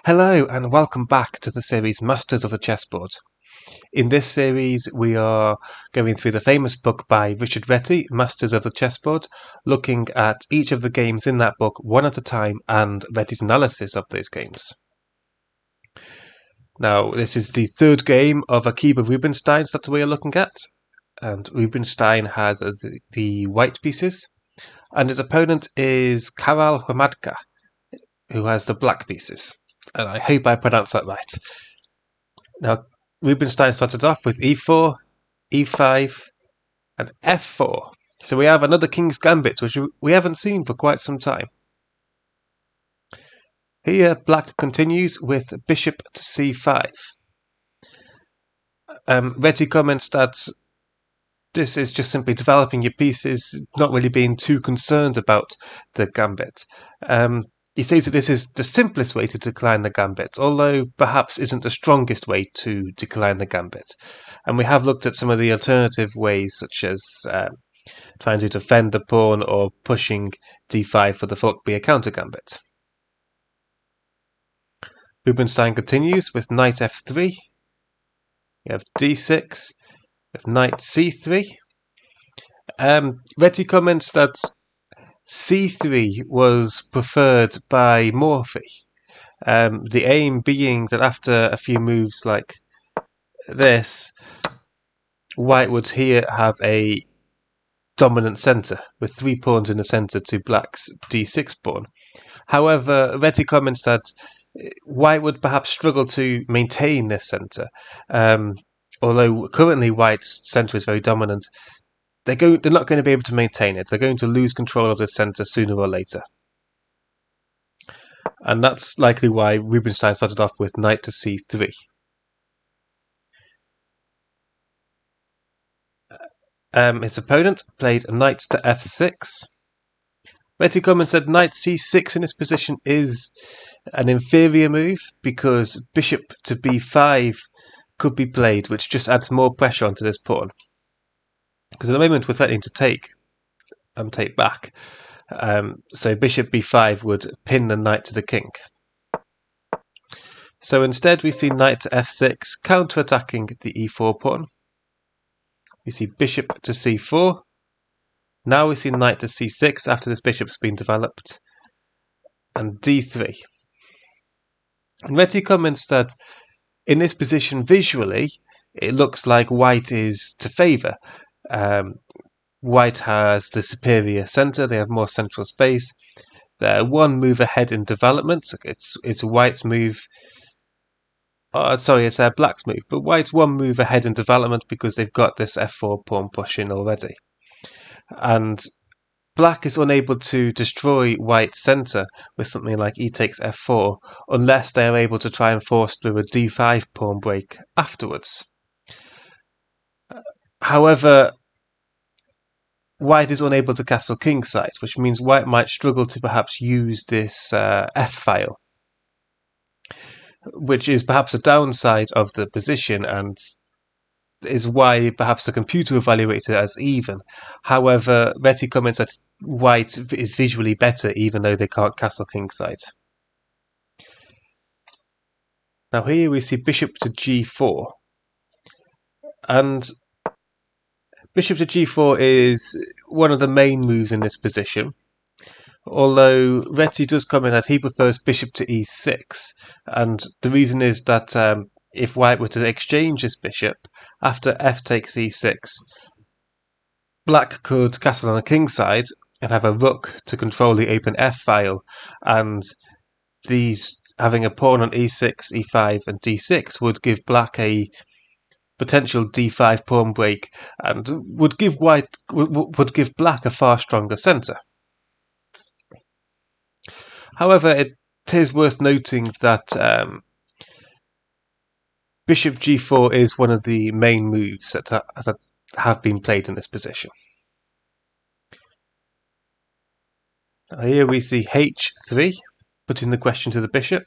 Hello and welcome back to the series Masters of the Chessboard. In this series we are going through the famous book by Richard Reti, Masters of the Chessboard, looking at each of the games in that book one at a time and Reti's analysis of those games. Now this is the third game of Akiba Rubinstein that we are looking at, and Rubinstein has the white pieces and his opponent is Karel Hromdka, who has the black pieces. And I hope I pronounced that right. Now, Rubinstein started off with e4, e5, and f4. So we have another King's Gambit, which we haven't seen for quite some time. Here, Black continues with bishop to c5. Reti comments that this is just simply developing your pieces, not really being too concerned about the gambit. He says that this is the simplest way to decline the gambit, although perhaps isn't the strongest way to decline the gambit. And we have looked at some of the alternative ways, such as trying to defend the pawn or pushing d5 for the flock be a counter gambit. Rubinstein continues with knight f3. You have d6 with knight c3. Reti comments that c3 was preferred by Morphy. The aim being that after a few moves like this, White would here have a dominant centre with 3 pawns in the centre to Black's d6 pawn. However, Reti comments that White would perhaps struggle to maintain this centre. Although currently White's centre is very dominant, they're not going to be able to maintain it. They're going to lose control of the centre sooner or later. And that's likely why Rubinstein started off with knight to c3. His opponent played knight to f6. Reti comments said knight c6 in this position is an inferior move because bishop to b5 could be played, which just adds more pressure onto this pawn. Because at the moment we're threatening to take back. So bishop b5 would pin the knight to the king. So instead we see knight to f6 counter-attacking the e4 pawn. We see bishop to c4. Now we see knight to c6 after this bishop's been developed. And d3. And Reti comments that in this position visually it looks like White is to favour. White has the superior centre, they have more central space. They're one move ahead in development. It's White's move. It's Black's move, but White's one move ahead in development because they've got this f4 pawn push in already. And Black is unable to destroy White's centre with something like e takes f4 unless they are able to try and force through a d5 pawn break afterwards. However, White is unable to castle kingside, which means White might struggle to perhaps use this f-file, which is perhaps a downside of the position and is why perhaps the computer evaluates it as even. However, Reti comments that White is visually better even though they can't castle kingside. Now here we see bishop to g4, and bishop to g4 is one of the main moves in this position, although Reti does comment that he prefers bishop to e6, and the reason is that if White were to exchange this bishop, after f takes e6, Black could castle on the king side and have a rook to control the open f-file, and these having a pawn on e6, e5 and d6 would give Black a potential d5 pawn break and would give Black a far stronger centre. However, it is worth noting that bishop g4 is one of the main moves that have been played in this position. Now here we see h3, putting the question to the bishop.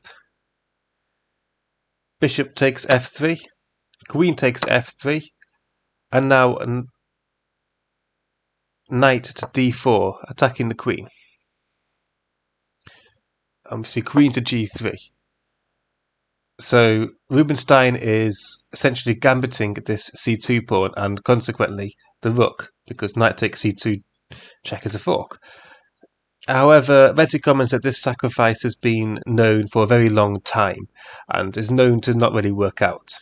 Bishop takes f3. Queen takes f3, and now knight to d4, attacking the queen. And we see queen to g3. So Rubinstein is essentially gambiting this c2 pawn and consequently the rook, because knight takes c2 check is a fork. However, Reti comments that this sacrifice has been known for a very long time and is known to not really work out,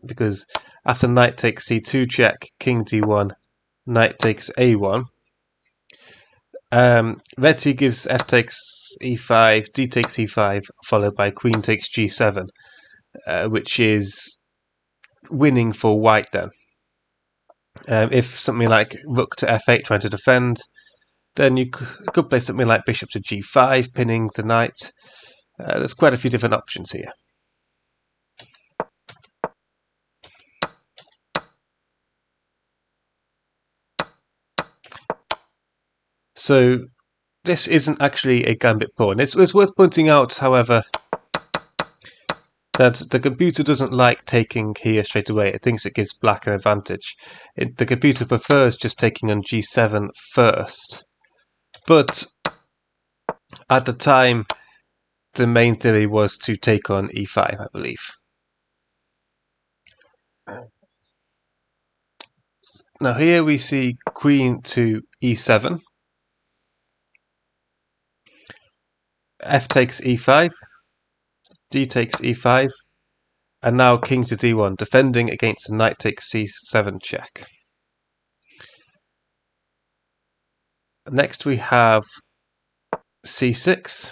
because after knight takes c2 check, king d1, knight takes a1, Reti gives f takes e5, d takes e5, followed by queen takes g7, which is winning for white then. If something like rook to f8 trying to defend, then you could play something like bishop to g5, pinning the knight. There's quite a few different options here. So this isn't actually a gambit pawn. It's worth pointing out, however, that the computer doesn't like taking here straight away. It thinks it gives black an advantage. The computer prefers just taking on g7 first. But at the time, the main theory was to take on e5, I believe. Now here we see queen to e7. F takes e5, d takes e5, and now king to d1, defending against the knight takes c7 check. Next we have c6,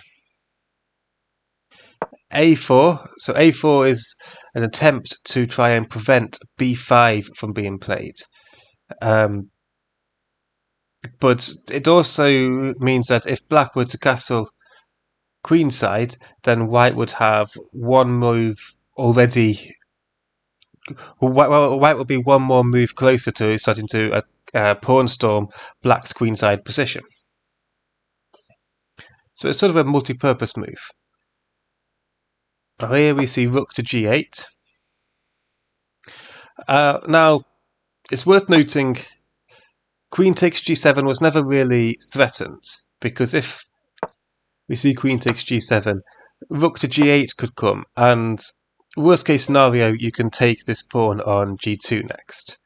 a4. So a4 is an attempt to try and prevent b5 from being played. But it also means that if black were to castle queenside, then white would have one move already. White would be one more move closer to starting to pawn storm black's queenside position. So it's sort of a multi-purpose move. Here we see rook to g8. Now, it's worth noting queen takes g7 was never really threatened, because if we see queen takes g7, rook to g8 could come, and worst case scenario, you can take this pawn on g2 next.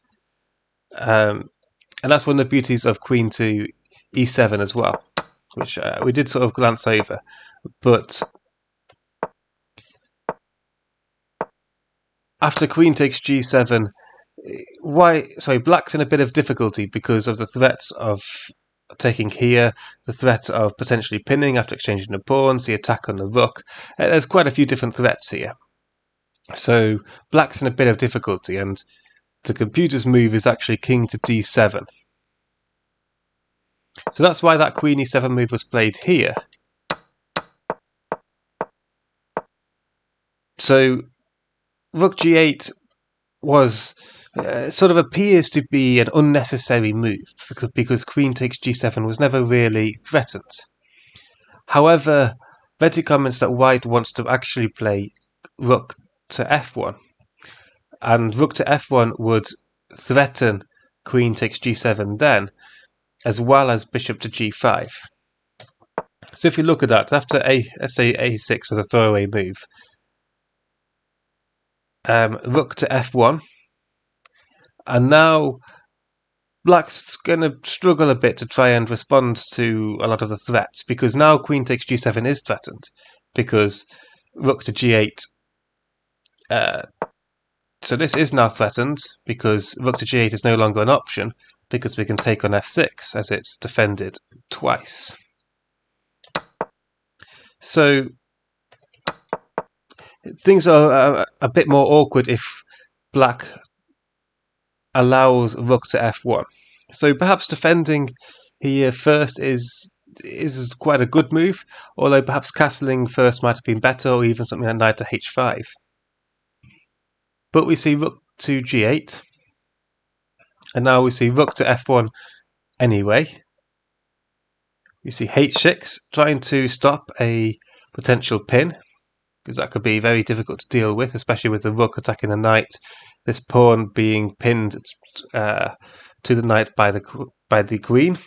And that's one of the beauties of queen to e7 as well, which we did sort of glance over. But after queen takes g7, black's in a bit of difficulty because of the threats of taking here, the threat of potentially pinning after exchanging the pawns, the attack on the rook. There's quite a few different threats here. So black's in a bit of difficulty, and the computer's move is actually king to d7. So that's why that queen e7 move was played here. So rook g8 was sort of appears to be an unnecessary move because queen takes g7 was never really threatened. However, Reti comments that white wants to actually play rook to f1, and rook to f1 would threaten queen takes g7 then, as well as bishop to g5. So if you look at that, after let's say a6 as a throwaway move, rook to f1, and now black's going to struggle a bit to try and respond to a lot of the threats, because now queen takes g7 is threatened, because rook to g8. So this is now threatened, because rook to g8 is no longer an option, because we can take on f6, as it's defended twice. So things are a bit more awkward if black allows rook to f1. So perhaps defending here first is quite a good move, although perhaps castling first might have been better, or even something like knight to h5. But we see rook to g8, and now we see rook to f1 anyway. We see h6 trying to stop a potential pin, because that could be very difficult to deal with, especially with the rook attacking the knight, this pawn being pinned to the knight by the queen.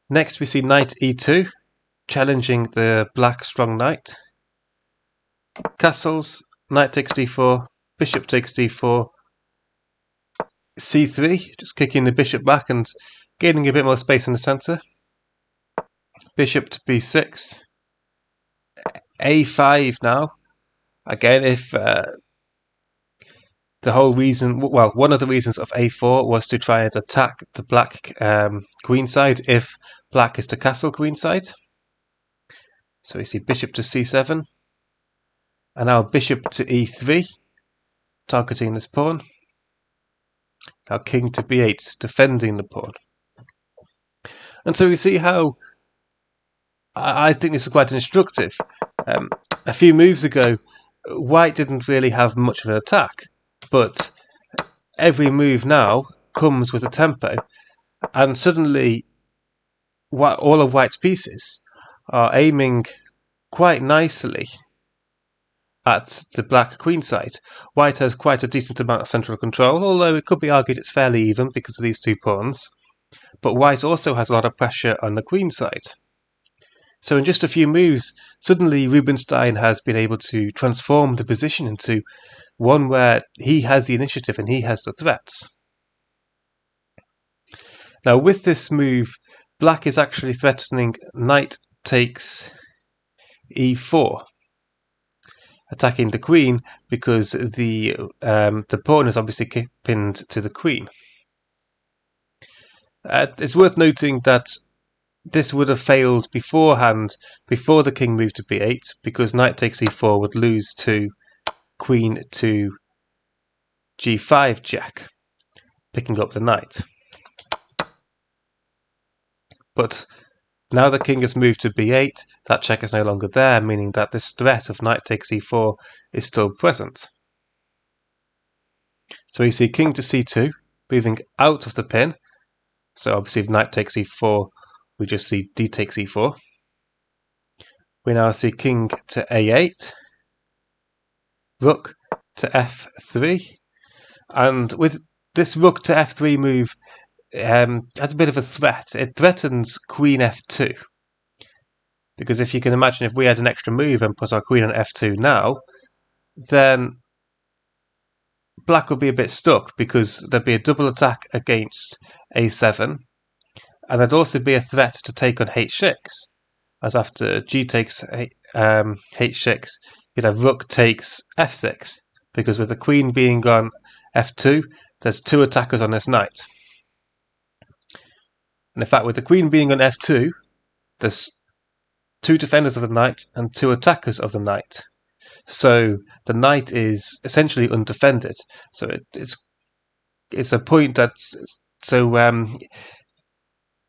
Next we see knight e2, challenging the black strong knight. Castles, knight takes d4, bishop takes d4, c3, just kicking the bishop back and gaining a bit more space in the centre. Bishop to b6, a5 now. Again, if the whole reason, well, one of the reasons of a4 was to try and attack the black queenside if black is to castle queenside. So we see bishop to c7, and now bishop to e3, targeting this pawn. Now king to b8, defending the pawn. And so we see how I think this is quite instructive. A few moves ago, white didn't really have much of an attack, but every move now comes with a tempo, and suddenly all of white's pieces are aiming quite nicely at the black queenside. White has quite a decent amount of central control, although it could be argued it's fairly even because of these two pawns. But white also has a lot of pressure on the queenside. So in just a few moves, suddenly Rubinstein has been able to transform the position into one where he has the initiative and he has the threats. Now with this move, black is actually threatening knight takes e4, attacking the queen because the pawn is obviously pinned to the queen. It's worth noting that this would have failed beforehand, before the king moved to b8, because knight takes e4 would lose to queen to g5 check, picking up the knight. But now the king has moved to b8, that check is no longer there, meaning that this threat of knight takes e4 is still present. So we see king to c2, moving out of the pin. So obviously if knight takes e4, we just see d takes e4. We now see king to a8, rook to f3, and with this rook to f3 move, has a bit of a threat. It threatens queen f2, because if you can imagine, if we had an extra move and put our queen on f2 now, then black would be a bit stuck, because there'd be a double attack against a7, and there'd also be a threat to take on h6, as after g takes h6, you'd have rook takes f6, because with the queen being on f2, there's two attackers on this knight. And in fact, with the queen being on f2, there's two defenders of the knight and two attackers of the knight. So the knight is essentially undefended. So it's a point that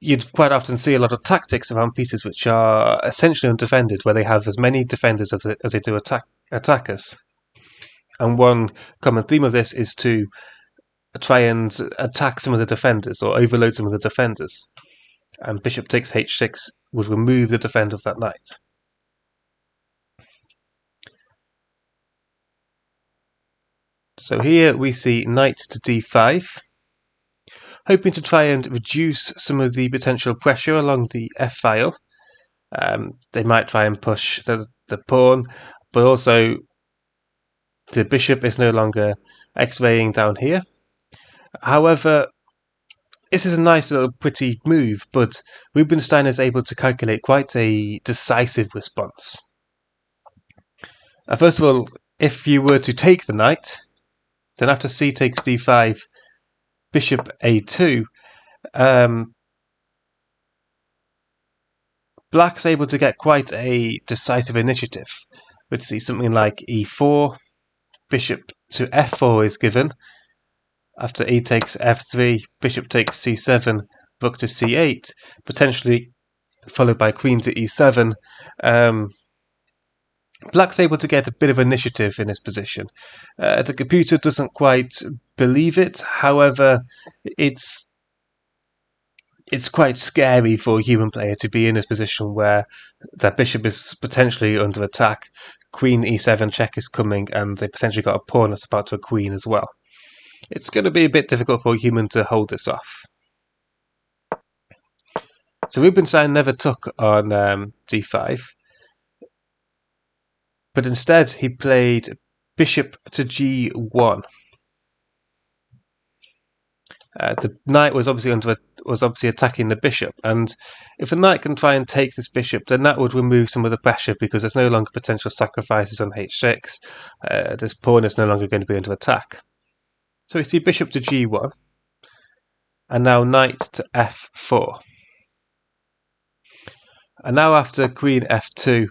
you'd quite often see a lot of tactics around pieces which are essentially undefended, where they have as many defenders as they do attackers. And one common theme of this is to try and attack some of the defenders or overload some of the defenders. And bishop takes h6 would remove the defender of that knight. So here we see knight to d5, hoping to try and reduce some of the potential pressure along the f-file. They might try and push the pawn, but also the bishop is no longer x-raying down here. However, this is a nice little pretty move, but Rubinstein is able to calculate quite a decisive response. First of all, if you were to take the knight, then after c takes d5, bishop a2, black's able to get quite a decisive initiative. We'd see something like e4, bishop to f4 is given. After e takes f3, bishop takes c7, rook to c8, potentially followed by queen to e7. Black's able to get a bit of initiative in this position. The computer doesn't quite believe it, however, it's quite scary for a human player to be in this position where their bishop is potentially under attack, queen e7 check is coming, and they potentially got a pawn that's about to a queen as well. It's going to be a bit difficult for a human to hold this off. So Rubinstein never took on d5, but instead he played bishop to g1. The knight was obviously attacking the bishop, and if the knight can try and take this bishop, then that would remove some of the pressure because there's no longer potential sacrifices on h6. This pawn is no longer going to be under attack. So we see bishop to g1, and now knight to f4. And now after queen f2,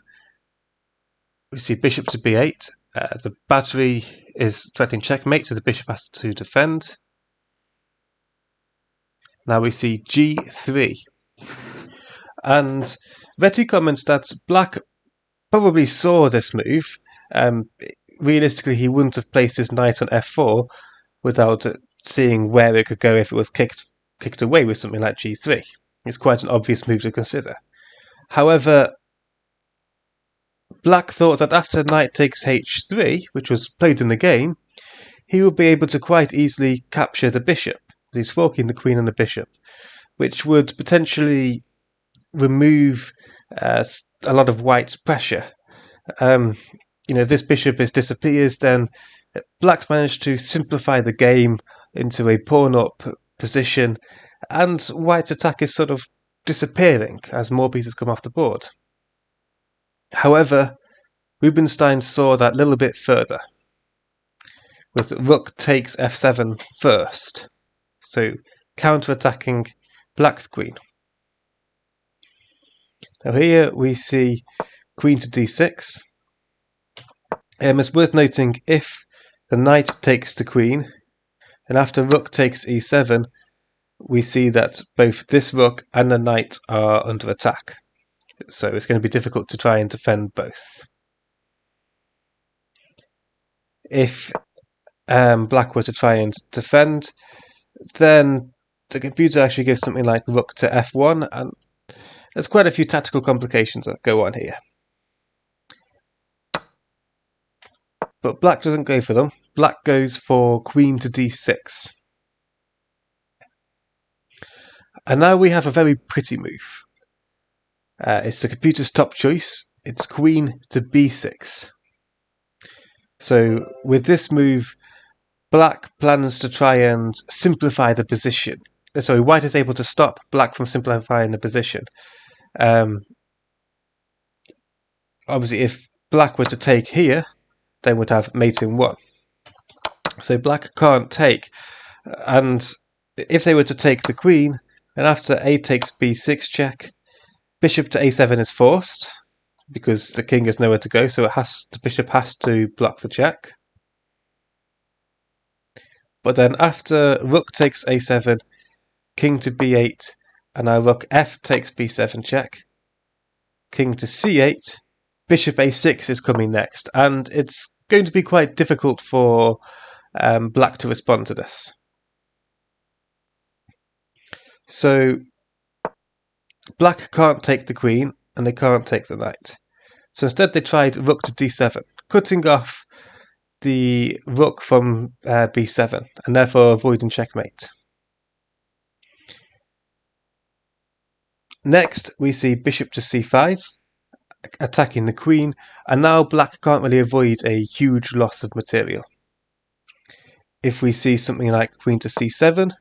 we see bishop to b8. The battery is threatening checkmate, so the bishop has to defend. Now we see g3. And Reti comments that black probably saw this move. Realistically, he wouldn't have placed his knight on f4 without seeing where it could go if it was kicked away with something like g3. It's quite an obvious move to consider. However, black thought that after knight takes h3, which was played in the game, he would be able to quite easily capture the bishop. He's forking the queen and the bishop, which would potentially remove a lot of white's pressure. If this bishop disappears, then black's managed to simplify the game into a pawn-up position, and white's attack is sort of disappearing as more pieces come off the board. However, Rubinstein saw that little bit further, with rook takes f7 first, so counter-attacking black's queen. Now here we see queen to d6. It's worth noting if the knight takes the queen, and after rook takes e7, we see that both this rook and the knight are under attack. So it's going to be difficult to try and defend both. If black were to try and defend, then the computer actually gives something like rook to f1, and there's quite a few tactical complications that go on here. But black doesn't go for them. Black goes for queen to d6. And now we have a very pretty move. It's the computer's top choice. It's queen to b6. So with this move, black plans to try and simplify the position. Sorry, white is able to stop black from simplifying the position. Obviously, if black were to take here, then would have mate in 1. So black can't take, and if they were to take the queen, then after a takes b6 check, bishop to a7 is forced because the king has nowhere to go, so the bishop has to block the check. But then after rook takes a7, king to b8, and now rook f takes b7 check, king to c8, bishop a6 is coming next, and it's going to be quite difficult for black to respond to this. So black can't take the queen, and they can't take the knight. So instead they tried rook to d7, cutting off the rook from b7, and therefore avoiding checkmate. Next, we see bishop to c5, attacking the queen, and now black can't really avoid a huge loss of material. If we see something like queen to c7,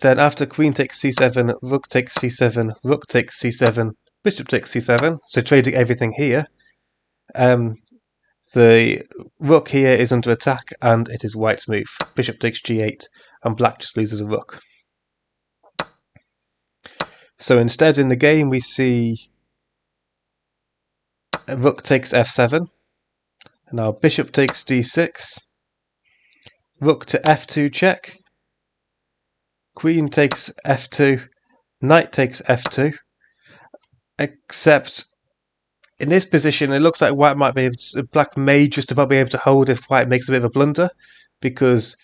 then after queen takes c7, rook takes c7, rook takes c7, bishop takes c7, so trading everything here, the rook here is under attack, and it is white's move. Bishop takes g8, and black just loses a rook. So instead in the game we see rook takes f7, and now bishop takes d6, rook to f2 check, queen takes f2, knight takes f2, except in this position it looks like white might be able to, black may just about be able to hold if white makes a bit of a blunder, because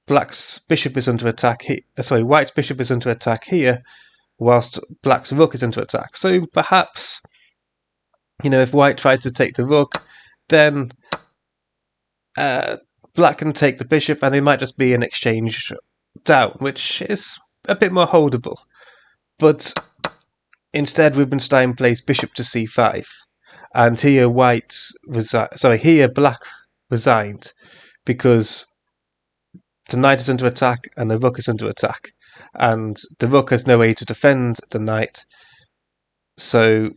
black's bishop is under attack white's bishop is under attack here, whilst black's rook is under attack. So perhaps, if white tried to take the rook, then black can take the bishop, and they might just be an exchange down, which is a bit more holdable. But instead, Rubinstein plays bishop to c5, and here black resigned because the knight is under attack and the rook is under attack, and the rook has no way to defend the knight, so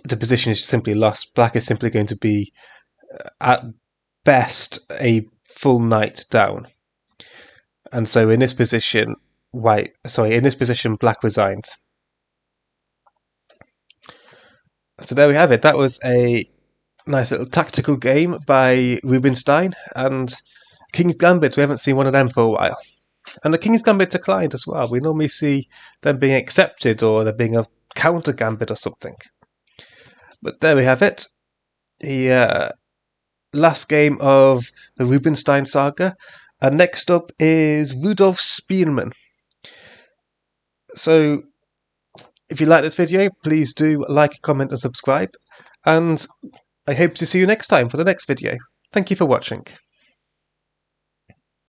the position is simply lost. Black is simply going to be, at best, a full knight down. And so in this position, black resigned. So there we have it. That was a nice little tactical game by Rubinstein, and King's Gambit. We haven't seen one of them for a while. And the King's Gambit declined as well. We normally see them being accepted or there being a counter gambit or something. But there we have it. The last game of the Rubinstein saga. And next up is Rudolf Spielmann. So if you like this video, please do like, comment and subscribe. And I hope to see you next time for the next video. Thank you for watching.